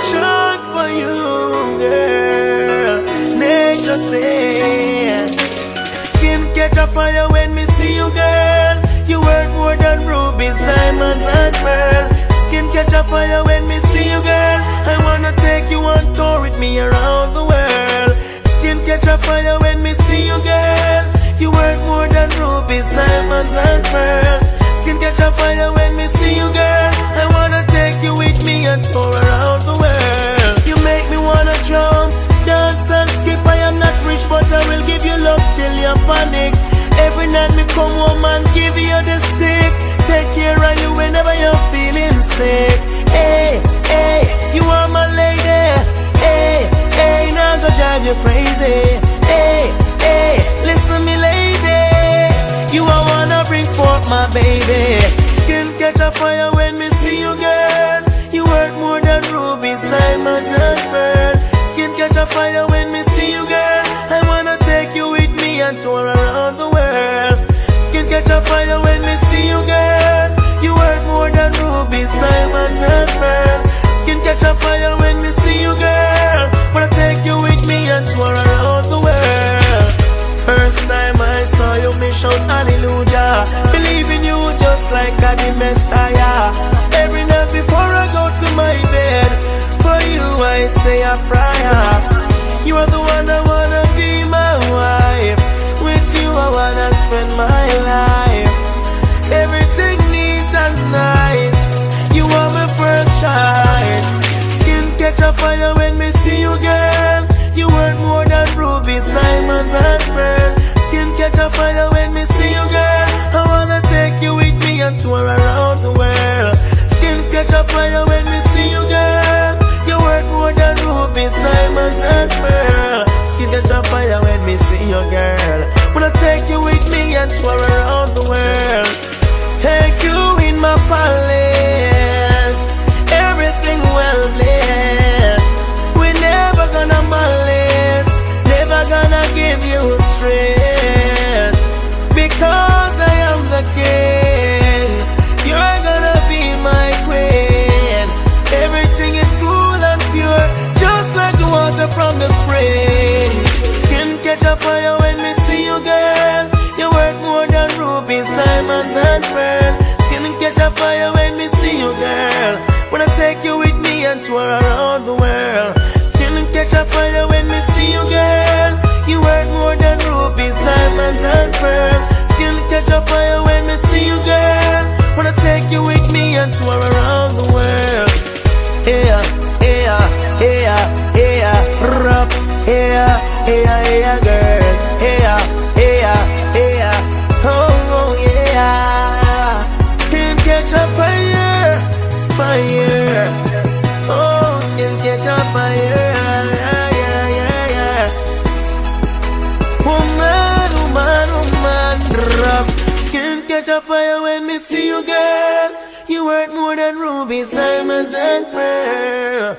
attraction for you, girl. Nature say, skin catch a fire when me see you, girl. You worth more than rubies, diamonds and pearl. Skin catch a fire when me see you, girl. I wanna take you on tour with me around the world. Skin catch a fire when me see you, girl. You worth more than rubies, diamonds and pearl. Skin catch a fire when me see you, girl. I wanna take you with me and tour around the world. You make me wanna jump, dance and skip. I am not rich, but I will give you love till you panic. Every night me come home and give you the stick. Take care of you whenever you're feeling sick. Hey, hey, you are my lady. Hey, hey, now go drive you crazy. Hey, hey, listen me lady. You are wanna bring forth my baby. Skin catch a fire when me see you, girl. You worth more than rubies, diamonds and pearl. Skin catch a fire when me see you, girl. I wanna take you with me and tour around the world. Skin catch a fire when me see you, girl. You worth more than rubies, diamonds and pearl. Skin catch a fire when me see you, girl. Wanna take you with me and tour around the world. First time I saw you, me shout hallelujah. Believe in you just like God the Messiah. Every night before I go to my bed, for you I say a prayer. You are the one I wanna be my wife. With you I wanna spend my life. Everything neat and nice. You are my first choice. Skin catch a fire when me see you, girl. You worth more than rubies, diamonds and pearl. Skin catch a fire when me see you, girl. I wanna take you with me and tour around the world. Skin catch a fire when me see you, girl. You worth more than rubies, diamonds and pearl. Skin catch a fire when me see you, girl. Wanna take you with me and tour around the world. Take you in my palace. Everything well blessed. We're never gonna malice. Never gonna give you stress. Because I am the king. You're gonna be my queen. Everything is cool and pure, just like the water from the spring. Skin catch a fire when me see you, girl. You worth more than rubies, diamonds and pearl. Skin catch a fire when me see you, girl. Wanna take you with me and tour around the world. Skin catch a fire when me see you, girl. You worth more than rubies, diamonds and pearl. Skin catch a fire when me see you, girl. Wanna take you with me and tour around the world. Yeah, yeah, yeah, yeah, rock, yeah, yeah, yeah, girl, yeah, yeah, yeah, oh yeah. Skin catch a fire, fire, oh, skin catch a fire, yeah, yeah, yeah, yeah. Woman, woman, woman, drop. Skin catch a fire when me see you, girl. You worth more than rubies, diamonds and pearl.